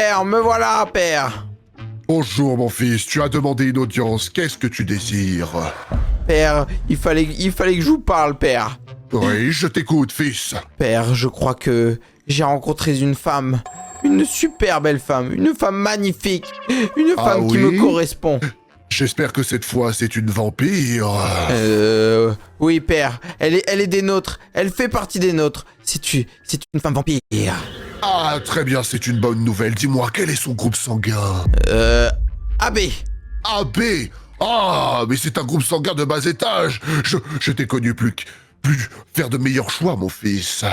père, me voilà, père. Bonjour mon fils, tu as demandé une audience, qu'est-ce que tu désires? Père, il fallait que je vous parle, père. Oui, je t'écoute, fils. Père, je crois que j'ai rencontré une femme. Une super belle femme, une femme magnifique, une femme qui me correspond. J'espère que cette fois c'est une vampire. Oui, père, elle est des nôtres, elle fait partie des nôtres. C'est une femme vampire. Ah, très bien, c'est une bonne nouvelle. Dis-moi, quel est son groupe sanguin? AB. AB. Ah, mais c'est un groupe sanguin de bas étage. Je t'ai connu plus faire de meilleurs choix, mon fils.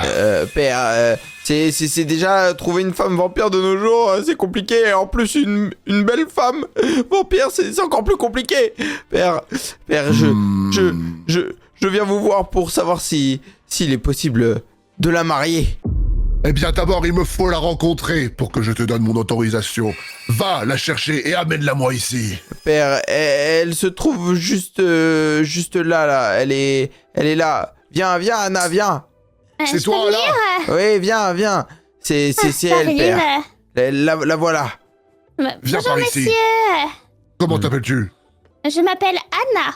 Père, c'est déjà trouver une femme vampire de nos jours, c'est compliqué. En plus, une belle femme vampire, c'est encore plus compliqué. Père, je viens vous voir pour savoir s'il est possible de la marier. Eh bien, d'abord, il me faut la rencontrer pour que je te donne mon autorisation. Va la chercher et amène-la-moi ici. Père, elle se trouve juste là. Elle est là. Viens, Anna, viens. C'est toi, là? Oui, viens. C'est elle, père. La voilà. Viens Bonjour, par ici. monsieur. Comment t'appelles-tu? Je m'appelle Anna.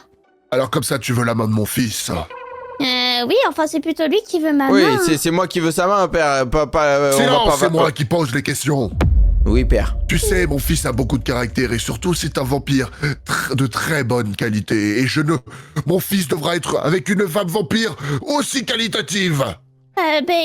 Alors comme ça, tu veux la main de mon fils? Oui, enfin, c'est plutôt lui qui veut ma Oui, main. c'est moi qui veux sa main, père. Silence, c'est moi qui pose les questions. Oui, père. Tu sais, mon fils a beaucoup de caractère et surtout, c'est un vampire de très bonne qualité. Et mon fils devra être avec une femme vampire aussi qualitative.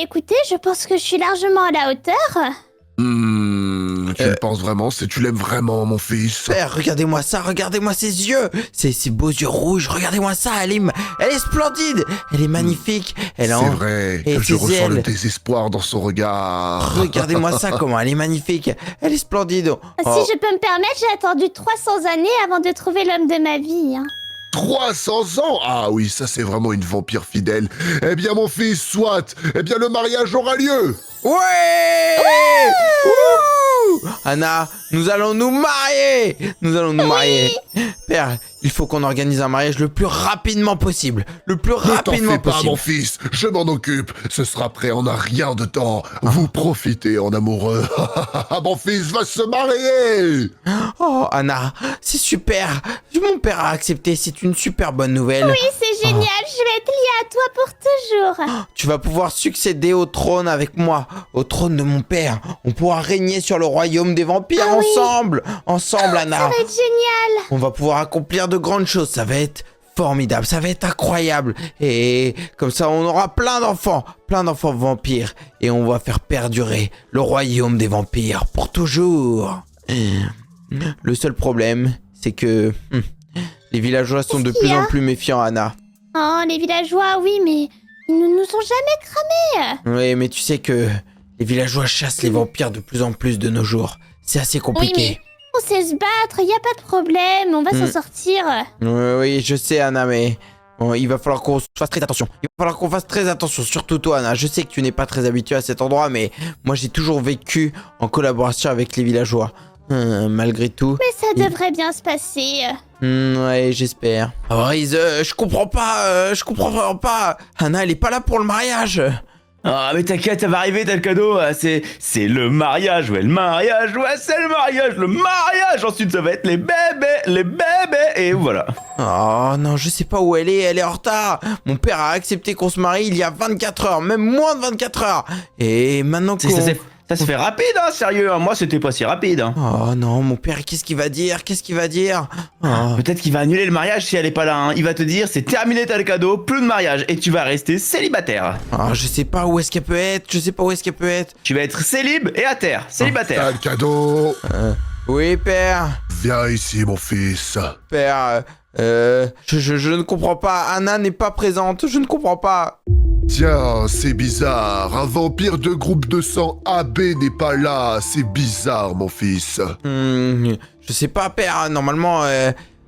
Écoutez, je pense que je suis largement à la hauteur. Tu le penses vraiment? Tu l'aimes vraiment, mon fils? Père, regardez-moi ça, regardez-moi ses yeux. Ces beaux yeux rouges, regardez-moi ça, elle est splendide. Elle est magnifique. C'est vrai que je ressens le désespoir dans son regard. Regardez-moi ça, comment elle est magnifique. Elle est splendide. Si je peux me permettre, j'ai attendu 300 années avant de trouver l'homme de ma vie. 300 ans? Ah oui, ça c'est vraiment une vampire fidèle. Eh bien mon fils, soit, eh bien le mariage aura lieu. Ouais, Wouh. Anna, nous allons nous marier. Père, il faut qu'on organise un mariage le plus rapidement possible. Le plus rapidement Ne t'en fais pas, possible. mon fils, je m'en occupe. Ce sera prêt en un rien de temps. Vous profitez en amoureux. Mon fils va se marier. Oh, Anna, c'est super. Mon père a accepté, c'est une super bonne nouvelle. Oui, c'est génial, je vais être liée à toi pour toujours. Tu vas pouvoir succéder au trône avec moi, au trône de mon père. On pourra régner sur le royaume des vampires ensemble, Anna. Ça va être génial. On va pouvoir accomplir de grandes choses, ça va être formidable, ça va être incroyable. Et comme ça, on aura plein d'enfants vampires. Et on va faire perdurer le royaume des vampires pour toujours. Le seul problème, c'est que les villageois sont de plus en plus méfiants, Anna. Oh, les villageois, oui, mais ils ne nous ont jamais cramés. Oui, mais tu sais que les villageois chassent les vampires de plus en plus de nos jours. C'est assez compliqué. Oui, mais on sait se battre, y a pas de problème, on va s'en sortir. Oui, je sais, Anna, mais bon, il va falloir qu'on fasse très attention. Il va falloir qu'on fasse très attention, surtout toi, Anna. Je sais que tu n'es pas très habituée à cet endroit, mais moi, j'ai toujours vécu en collaboration avec les villageois. Malgré tout. Mais ça devrait bien se passer. Ouais, j'espère. Riz, je comprends pas. Anna, elle est pas là pour le mariage. Ah mais t'inquiète, ça va arriver, t'as le cadeau, c'est le mariage, ouais, c'est le mariage, ensuite ça va être les bébés, et voilà. Oh non, je sais pas où elle est en retard. Mon père a accepté qu'on se marie il y a 24 heures, même moins de 24 heures. Et maintenant qu'on... Ça se fait rapide, hein, sérieux, hein. Moi c'était pas si rapide. Hein. Oh non, mon père, qu'est-ce qu'il va dire? Oh. Peut-être qu'il va annuler le mariage si elle est pas là, hein. Il va te dire, c'est terminé, t'as le cadeau, plus de mariage, et tu vas rester célibataire. Je sais pas où est-ce qu'elle peut être, Tu vas être célib et à terre, célibataire. T'as le cadeau. Oui, père. Viens ici, mon fils. Père, je ne comprends pas. Anna n'est pas présente, je ne comprends pas. Tiens, c'est bizarre. Un vampire de groupe de sang AB n'est pas là. C'est bizarre, mon fils. Je sais pas, père. Normalement,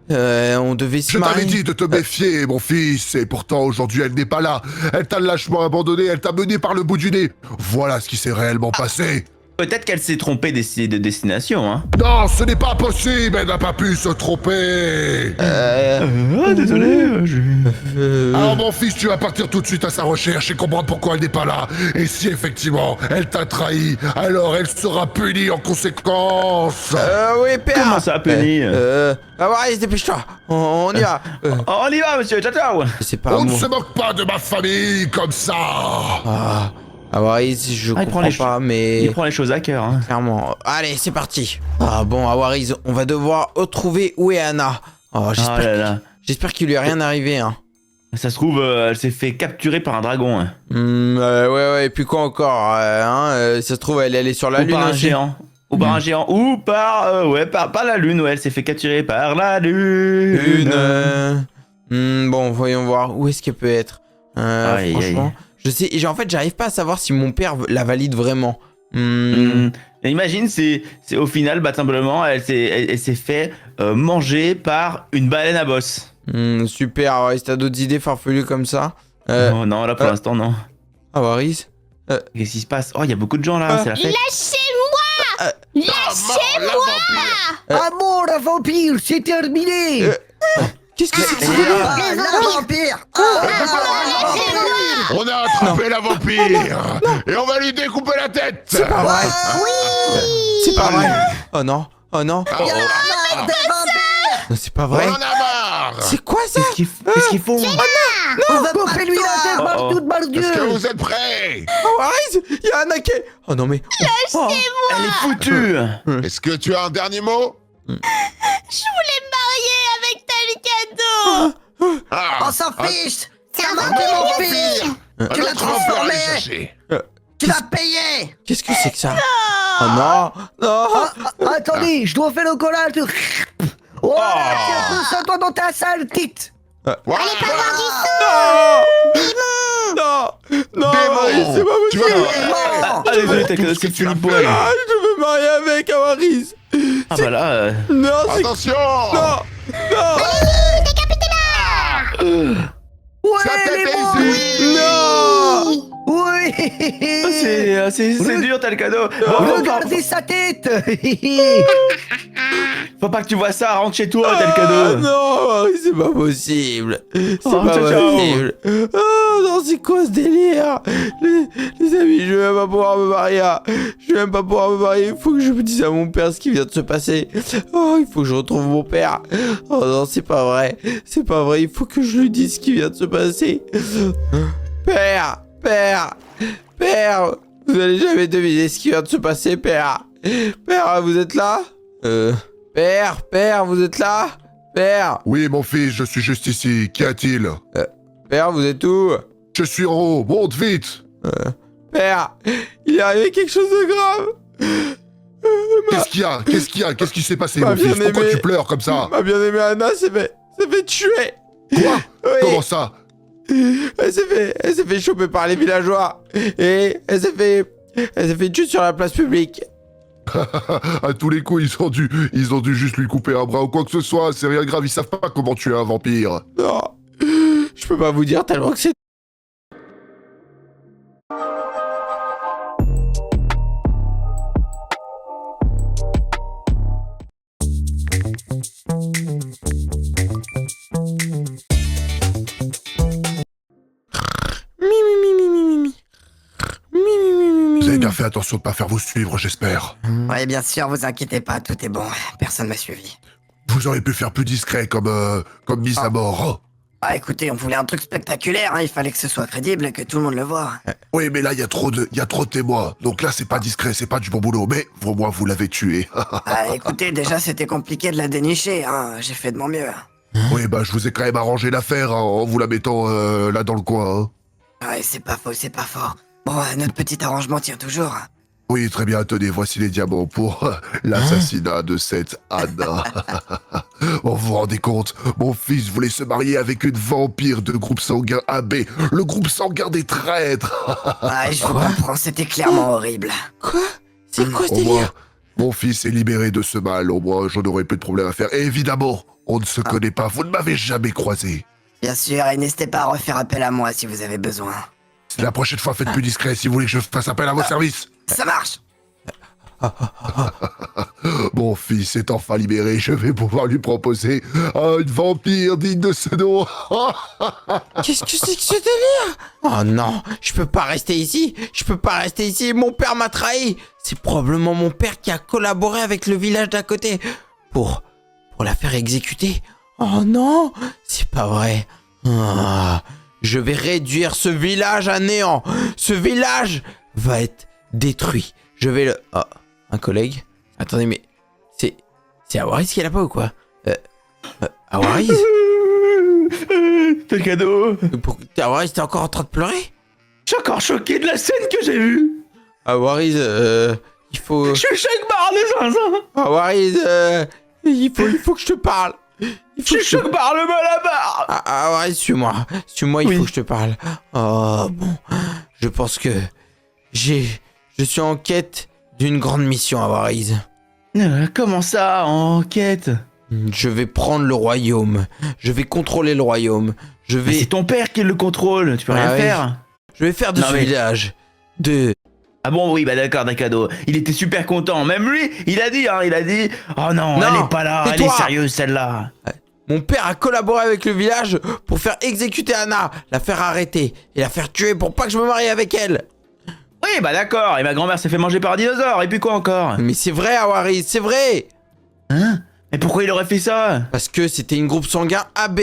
on devait se marier. Je t'avais dit de te méfier, mon fils. Et pourtant, aujourd'hui, elle n'est pas là. Elle t'a lâchement abandonné. Elle t'a mené par le bout du nez. Voilà ce qui s'est réellement passé. Peut-être qu'elle s'est trompée de destination, hein. Non, ce n'est pas possible, elle n'a pas pu se tromper. Désolé, Alors mon fils, tu vas partir tout de suite à sa recherche et comprendre pourquoi elle n'est pas là. Et si effectivement elle t'a trahi, alors elle sera punie en conséquence. Oui, père. Comment ça, Penny Avaris, dépêche-toi. On y va. On y va, monsieur, ciao, ciao. C'est pas On ne moi. se moque pas de ma famille comme ça. Ah, Avaris, je Ah, il prend comprends les pas, mais... Il prend les choses à cœur, hein. Clairement. Allez, c'est parti. Ah bon, Avaris, on va devoir retrouver où est Anna. Oh, Oh là là. j'espère qu'il lui est rien arrivé, hein. Ça se trouve, elle s'est fait capturer par un dragon, hein. Ouais, et puis quoi encore ça se trouve, elle est sur la Ou lune par un aussi. géant. Ou par un géant. Ou par la lune, ouais, elle s'est fait capturer par la lune. Bon, voyons voir. Où est-ce qu'elle peut être Aïe, franchement, je sais... En fait, j'arrive pas à savoir si mon père la valide vraiment. Et imagine, c'est au final, bah, simplement, elle s'est fait manger par une baleine à bosse. Super, Avaris, t'as d'autres idées farfelues comme ça Oh non, là pour l'instant, non. Avaris Qu'est-ce qui se passe? Oh, il y a beaucoup de gens là, c'est la fête. Lâchez-moi La vampire. Ah bon, la vampire, c'est terminé. Qu'est-ce que c'est que ça La vampire. On a attrapé la vampire et on va lui découper la tête. C'est pas vrai. C'est pas vrai. Oh non. Il y en a marre des vampires. Non, c'est pas On vrai. en a marre. C'est quoi ça? Qu'est-ce qu'ils font? On va couper lui la tête, Oh, oh. partout, Est-ce que Dieu. vous êtes prêts? Avaris, il y a Anna qui est... Oh non mais... Oh, elle est foutue. Est-ce que tu as un dernier mot? Je voulais me marier avec Talikado. Ah, On s'en fiche. C'est Ça un va, vampire. mon fils. Tu l'as notre vampire à transformé. aller chercher. Tu l'as payé. Qu'est-ce que c'est que ça? Oh non. Non. Attendez, je dois faire le collage. Voilà, tiens, tout ça, toi dans ta sale tite. Voilà. Non. Non, Démon. Avaris, c'est pas Tu possible. vas Ah, désolé, c'est fini pour elle. Ah, je veux me marier avec Avaris. Ah bah là, Non, c'est... Attention. Non. Non. Ouais, Sa tête les est bons. ici. Non. Oui. c'est dur, t'as le cadeau. Oh, Regardez sa tête. faut pas que tu vois ça, rentre chez toi, t'as le Ah, cadeau. non, Avaris, c'est pas possible. C'est Oh, pas ciao, ciao. possible. Oh non, c'est quoi ce délire? Les amis, je vais même pas pouvoir me marier. Je vais même pas pouvoir me marier. Il faut que je me dise à mon père ce qui vient de se passer. Oh, il faut que je retrouve mon père. Oh non, c'est pas vrai. C'est pas vrai. Il faut que je lui dise ce qui vient de se passer. Père, vous allez jamais deviner ce qui vient de se passer, père. Père, vous êtes là? Père, vous êtes là? Père, Oui, mon fils, je suis juste ici. Qu'y a-t-il? père, vous êtes où? Je suis en haut. Monte vite. Père, il est arrivé quelque chose de grave. Qu'est-ce qu'il y a? Qu'est-ce qui s'est passé, Ma mon fils? bien-aimée. Pourquoi tu pleures comme ça? Ma bien-aimée Anna s'est fait tuer. Quoi? Oui. Comment ça? Elle s'est fait choper par les villageois. Et elle s'est fait tuer sur la place publique. À tous les coups, ils ont dû juste lui couper un bras ou quoi que ce soit. C'est rien de grave. Ils savent pas comment tuer un vampire. Non, je peux pas vous dire tellement que c'est... Vous avez bien fait attention de pas faire vous suivre, j'espère. Ouais, bien sûr, vous inquiétez pas, tout est bon. Personne m'a suivi. Vous auriez pu faire plus discret comme mise à mort. Ah, écoutez, on voulait un truc spectaculaire, hein, il fallait que ce soit crédible et que tout le monde le voit. Oui, mais là, il y a trop de témoins. Donc là, c'est pas discret, c'est pas du bon boulot. Mais au moins, vous l'avez tué. Ah, écoutez, déjà, c'était compliqué de la dénicher, hein, j'ai fait de mon mieux. Oui, bah, je vous ai quand même arrangé l'affaire hein, en vous la mettant là dans le coin. Hein. Ouais, c'est pas faux, c'est pas faux. Bon, notre petit arrangement tient toujours. Oui, très bien, tenez, voici les diamants pour l'assassinat de cette Anna. Vous vous rendez compte, mon fils voulait se marier avec une vampire de groupe sanguin AB, le groupe sanguin des traîtres. Ouais, je vous comprends, c'était clairement horrible. Quoi? C'est quoi ce Au moins, délire? mon fils est libéré de ce mal, au moins j'en aurais peu de problème à faire. Et évidemment, on ne se connaît pas, vous ne m'avez jamais croisé. Bien sûr, et n'hésitez pas à refaire appel à moi si vous avez besoin. La prochaine fois, faites plus discret si vous voulez que je fasse appel à vos services. Ça marche. Mon fils est enfin libéré, je vais pouvoir lui proposer une vampire digne de ce nom. Qu'est-ce que c'est que ce délire? Oh non, je peux pas rester ici. Je peux pas rester ici. Mon père m'a trahi. C'est probablement mon père qui a collaboré avec le village d'à côté pour la faire exécuter. Oh non, c'est pas vrai. Ah, je vais réduire ce village à néant. Ce village va être détruit. Je vais le... Oh, un collègue? Attendez, mais... C'est Awariz qui est là-bas ou quoi? Awariz? T'as le cadeau. Awariz, t'es encore en train de pleurer? Je suis encore choqué de la scène que j'ai vue. Awariz, il faut... Je suis choc barre le zinzin. Awariz, il faut que je te parle. Je suis choc barre le malabar. Awariz, suis-moi. Suis-moi, il Oui. faut que je te parle. Oh, bon. Je pense que je suis en quête d'une grande mission, Awariz. Comment ça, enquête? Je vais prendre le royaume. Je vais contrôler le royaume. Je Mais vais... c'est ton père qui le contrôle, tu peux rien Ah oui. faire. Je vais faire de Non, ce mais- village de... Ah bon, oui, bah d'accord, d'un cadeau. Il était super content. Même lui, il a dit, oh non, Non, elle est pas là, elle tais-toi. est sérieuse celle-là. Mon père a collaboré avec le village pour faire exécuter Anna, la faire arrêter et la faire tuer pour pas que je me marie avec elle. Oui, bah d'accord, et ma grand-mère s'est fait manger par un dinosaure, et puis quoi encore? Mais c'est vrai, Awariz, c'est vrai. Hein? Mais pourquoi il aurait fait ça? Parce que c'était une groupe sanguin AB.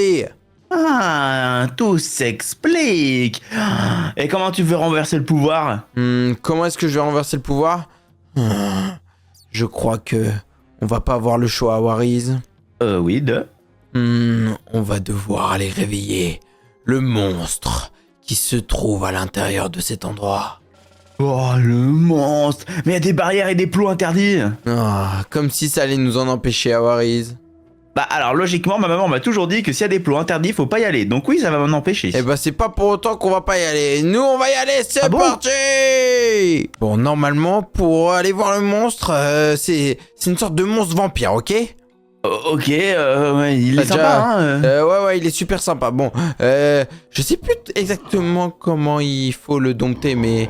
Ah, tout s'explique. Et comment tu veux renverser le pouvoir? Comment est-ce que je vais renverser le pouvoir? Je crois que on va pas avoir le choix, Awariz. Oui, On va devoir aller réveiller le monstre qui se trouve à l'intérieur de cet endroit. Oh, le monstre. Mais il y a des barrières et des plots interdits. Ah, comme si ça allait nous en empêcher, Awariz. Bah alors, logiquement, ma maman m'a toujours dit que s'il y a des plots interdits, faut pas y aller. Donc oui, ça va m'en empêcher. Eh ben c'est pas pour autant qu'on va pas y aller. Nous on va y aller, c'est Ah bon parti. Bon, normalement pour aller voir le monstre, c'est une sorte de monstre vampire, ok? Ok, ouais, il est T'as sympa, déjà- ouais, il est super sympa. Bon, je sais plus exactement comment il faut le dompter, mais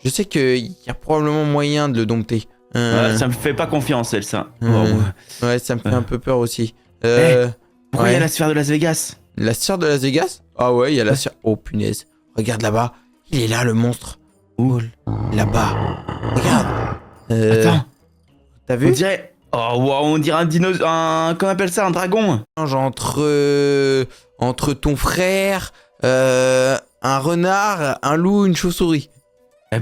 je sais qu'il y a probablement moyen de le dompter. Ouais, ça me fait pas confiance, elle, ça. Ouais, ça me fait un peu peur aussi. Pourquoi il y a ouais. la sphère de Las Vegas? La sœur de Las Vegas? Ah ouais, il y a la sœur... Oh punaise. Regarde là-bas. Il est là, le monstre. Où? Là-bas. Regarde. Attends, T'as on vu? dirait... Oh, wow, on dirait un dinosaure... Comment on appelle ça? Un dragon? Entre ton frère, un renard, un loup, une chauve-souris.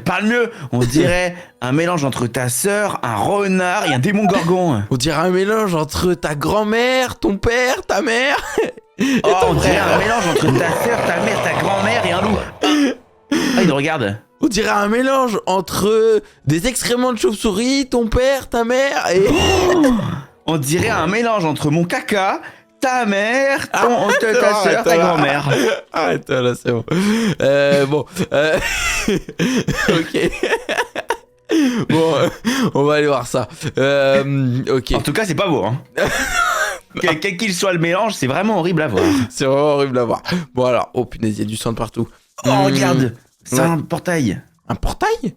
Parle mieux. On dirait un mélange entre ta sœur, un renard et un démon gorgon. On dirait un mélange entre ta grand-mère, ton père, ta mère. Oh, on dirait un mélange entre ta sœur, ta mère, ta grand-mère et un loup. Ah, il nous regarde. On dirait un mélange entre des excréments de chauve-souris, ton père, ta mère et... On dirait un mélange entre mon caca, ta mère, ta Arrête, sœur, ta là. grand-mère. Arrête là, c'est bon. Bon. Ok. Bon, on va aller voir ça. Ok. En tout cas, c'est pas beau, hein. Quel qu'il soit le mélange, c'est vraiment horrible à voir. C'est vraiment horrible à voir. Bon alors, oh punaise, il y a du sang de partout. Oh, regarde, c'est Ouais. un portail. Un portail? Oh,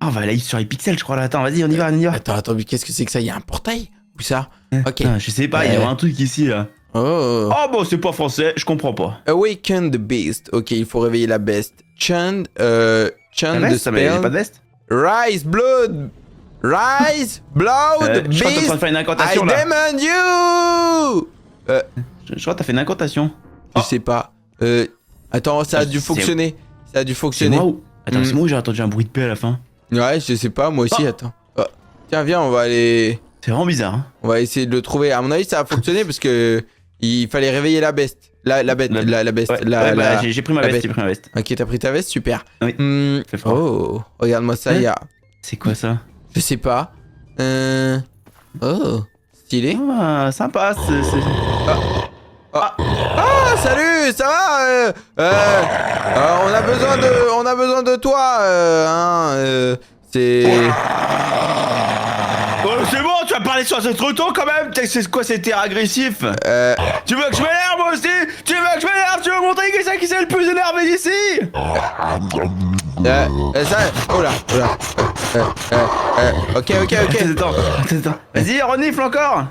on va aller sur les pixels, je crois, là. Attends, vas-y, on y va, on y va. Attends, mais qu'est-ce que c'est que ça? Il y a un portail? Où ça? Ok. Ah, je sais pas, il y a un truc ici, là. Oh. Oh, bon, c'est pas français, je comprends pas. Awaken the beast. Ok, il faut réveiller la bête. Chant La the veste, ça, mais il y a spell. pas de veste. Rise blood. Rise blood Je crois que t'es en train de beast. faire une I incantation, là. demand you. Je crois que t'as fait une incantation. Je sais pas. Attends, ça a dû C'est- fonctionner. Ça a dû C'est fonctionner. moi ou... Attends, c'est moi ou j'ai entendu un bruit de paix à la fin? Ouais, je sais pas, moi aussi, Oh. attends. Oh. Tiens, viens, on va aller. C'est vraiment bizarre, hein. On va essayer de le trouver. À mon avis, ça a fonctionné parce que il fallait réveiller la bête. La bête, la bête. Ouais, la, ouais, bah, la- j'ai pris ma la veste, bête. j'ai pris ma veste. Ok, t'as pris ta veste, super. Oui, fait fort. Oh, regarde-moi ça, Hein il y a. C'est quoi ça? Je sais pas. Oh, stylé. Ah, sympa, Ah, salut, ça va on a besoin de toi, c'est... Oh, c'est bon, tu vas parler sur ce trotton quand même. C'est quoi cet air agressif? Tu veux que je m'énerve moi aussi? Tu veux que je m'énerve? Tu veux montrer qui c'est le plus énervé d'ici? ça... Oh là, Ok. Attends. Vas-y, renifle encore.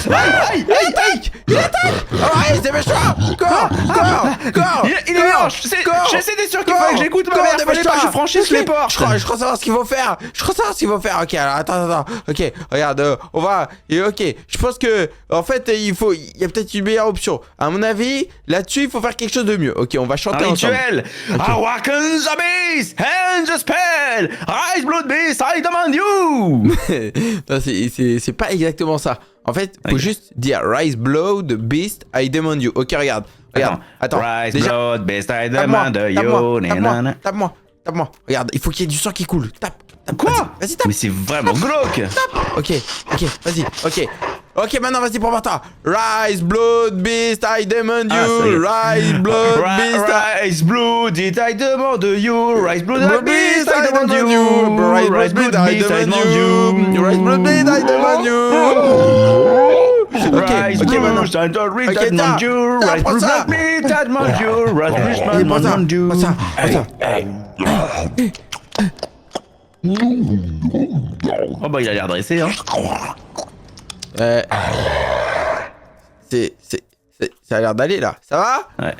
Aïe. Il attaque. Ouais, dépêche-toi. Cours. Il est mort. J'essaie d'être sûr qu'il faut que j'écoute ma mère. Fallait pas que je franchisse les portes. Je crois savoir ce qu'il faut faire. Ok, alors attends. Ok, regarde, on va. Et ok, je pense que en fait, il y a peut-être une meilleure option. À mon avis, là-dessus, il faut faire quelque chose de mieux. Ok, on va chanter Un ensemble. rituel. Awaken the beast, hand the spell, rise blood beast, I demand you. Non, c'est pas exactement ça. En fait, faut juste dire Rise Blood Beast, I demand you. Ok, regarde. Attends. Rise Déjà, blood beast, I demand you. tape-moi. Regarde, il faut qu'il y ait du sang qui coule. Tape. Quoi? Vas-y, tape. Mais c'est vraiment glauque. Ok, vas-y, ok, maintenant vas-y pour toi. Rise Blood Beast, I demand you. Rise Blood Beast, Rise blood, I demand you. Rise blood beast, I demand you. Rise Blood Beast, I demand you. Rise Blood Beast, I demand you. Rise maintenant. blood, I Ok, demand you. t'as, Rise prends ça. blood beast, I demand you. Rise blood, I Prends demand you. ça. Oh bah il a l'air dressé hein. Ça a l'air d'aller là. Ça va? Ouais.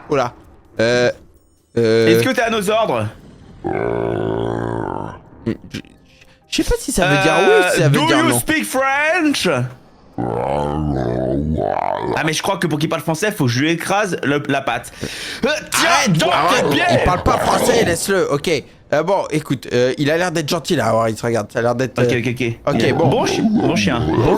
Oula. Est-ce que t'es à nos ordres? Je sais pas si ça veut dire oui ou si ça veut dire Do you non. speak French? Ah mais je crois que pour qu'il parle français, faut que je lui écrase la patte. Tiens, dans tes pieds. Il parle pas français, laisse-le. Ok. Bon, écoute, il a l'air d'être gentil là. Alors, il se regarde. Ça a l'air d'être. Ok, bon. Bon chien. Bon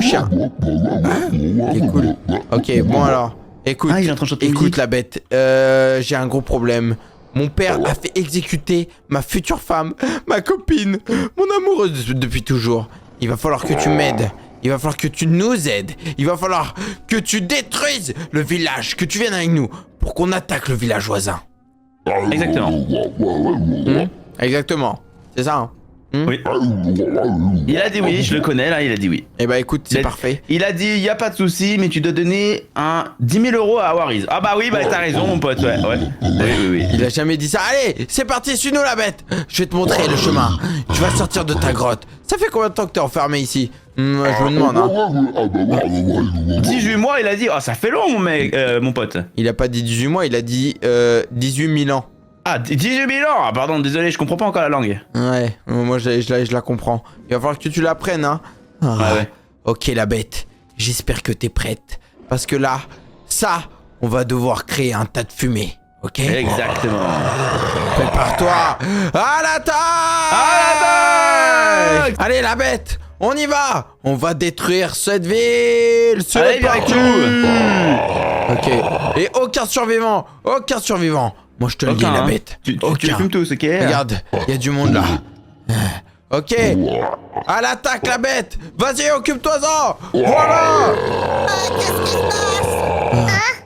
chien. Ok, cool. Ok, bon alors. Écoute, Ah, il est en train de chanter écoute musique. la bête. J'ai un gros problème. Mon père a fait exécuter ma future femme, ma copine, mon amoureuse depuis toujours. Il va falloir que tu m'aides. Il va falloir que tu nous aides. Il va falloir que tu détruises le village, que tu viennes avec nous pour qu'on attaque le village voisin. Exactement. Exactement. C'est ça, hein? Oui. Il a dit oui, je le connais là, il a dit oui. Eh bah écoute, c'est parfait. Il a dit y a pas de souci, mais tu dois donner 10 000 euros à Wariz. Ah bah oui, bah t'as raison mon pote, ouais. Oui. Il a jamais dit ça. Allez, c'est parti, suis-nous la bête. Je vais te montrer le chemin. Tu vas sortir de ta grotte. Ça fait combien de temps que t'es enfermé ici? Je me demande, hein. 18 mois, il a dit. Oh, ça fait long, mon pote. Il a pas dit 18 mois, il a dit 18 000 ans. Ah, 18 000 ans. Ah, pardon, désolé, je comprends pas encore la langue. Ouais, moi je la comprends. Il va falloir que tu l'apprennes, hein. Ouais. Ok, la bête. J'espère que t'es prête. Parce que là, ça, on va devoir créer un tas de fumée. Ok? Exactement. Prépare-toi. À l'attaque! Allez, la bête! On y va! On va détruire cette ville! C'est Allez, viens avec nous. Ok. Et aucun survivant! Moi, je te le dis, la bête. Tu les fumes tous, ok? Regarde, il y a du monde là. Ok. À l'attaque, la bête! Vas-y, occupe-toi-en! Voilà!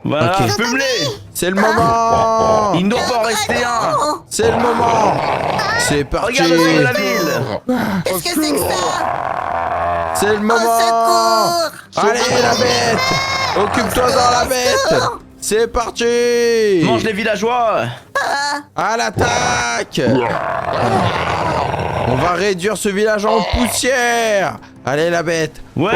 Voilà, Ok. fume-les. C'est le moment! Il ne doit pas en rester un. C'est le moment! C'est parti! Regarde le sol de la ville. Qu'est-ce que c'est que ça? C'est le moment! secours! Allez, la bête! Occupe-toi-en, la bête! C'est parti! Mange les villageois. À l'attaque! On va réduire ce village en poussière! Allez, la bête! Ouais.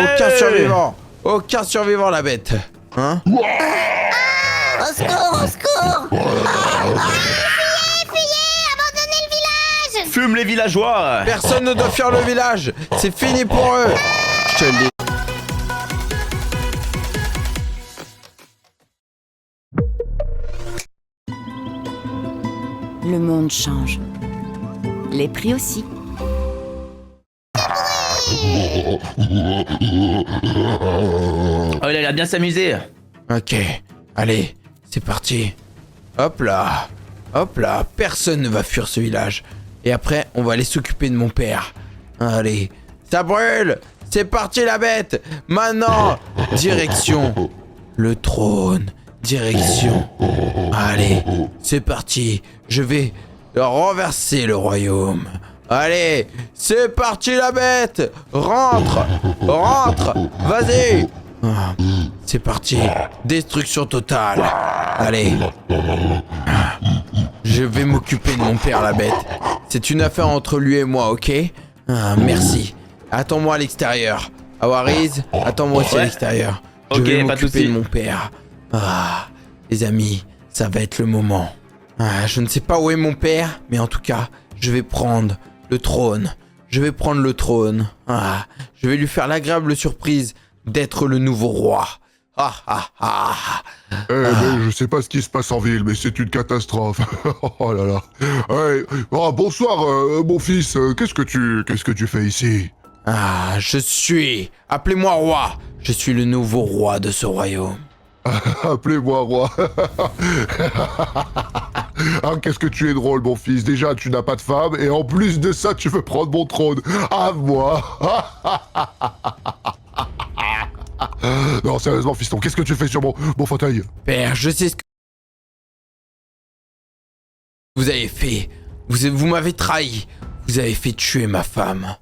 Aucun survivant, la bête! Hein? Au secours! Fuyez! Abandonnez le village! Fume les villageois. Personne ne doit fuir le village! C'est fini pour eux! Je te le dis. Le monde change. Les prix aussi. Oh, il a l'air bien s'amuser. Ok, allez, c'est parti. Hop là, personne ne va fuir ce village. Et après, on va aller s'occuper de mon père. Allez, ça brûle. C'est parti, la bête. Maintenant, direction le trône. Direction. Allez, c'est parti. Je vais renverser le royaume. Allez, c'est parti, la bête. Rentre, vas-y. Ah, C'est parti. Destruction totale. Allez. Je vais m'occuper de mon père, la bête. C'est une affaire entre lui et moi, ok? Merci. Attends-moi à l'extérieur. Awariz, attends-moi aussi à Ouais. l'extérieur. Je Ok, vais pas de m'occuper soucis. de mon père. Les amis, ça va être le moment. Je ne sais pas où est mon père, mais en tout cas, je vais prendre le trône. Je vais prendre le trône. Je vais lui faire l'agréable surprise d'être le nouveau roi. Mais je sais pas ce qui se passe en ville, mais c'est une catastrophe. Oh là là. Ouais. Oh, bonsoir, mon fils. Qu'est-ce que tu fais ici? Je suis... Appelez-moi roi. Je suis le nouveau roi de ce royaume. Appelez-moi roi. Qu'est-ce que tu es drôle, mon fils. Déjà, tu n'as pas de femme, et en plus de ça, tu veux prendre mon trône. À moi. Non, sérieusement, fiston, qu'est-ce que tu fais sur mon fauteuil? Père, je sais ce que vous avez fait. Vous m'avez trahi. Vous avez fait tuer ma femme.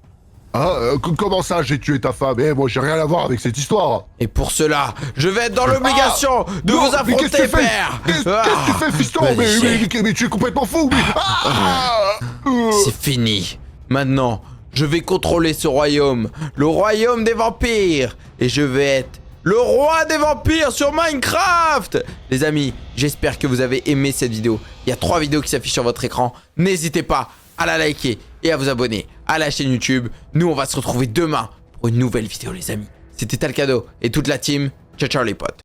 Comment ça, j'ai tué ta femme? Moi, j'ai rien à voir avec cette histoire. Et pour cela, je vais être dans l'obligation de Non, vous mais qu'est-ce que affronter, tu fais? père. Qu'est-ce que tu fais, fiston? Vas-y, Mais tu es complètement fou. C'est fini. Maintenant, je vais contrôler ce royaume. Le royaume des vampires. Et je vais être le roi des vampires sur Minecraft. Les amis, j'espère que vous avez aimé cette vidéo. Il y a 3 vidéos qui s'affichent sur votre écran. N'hésitez pas à la liker et à vous abonner à la chaîne YouTube. Nous, on va se retrouver demain pour une nouvelle vidéo, les amis. C'était Talcado et toute la team. Ciao, ciao les potes.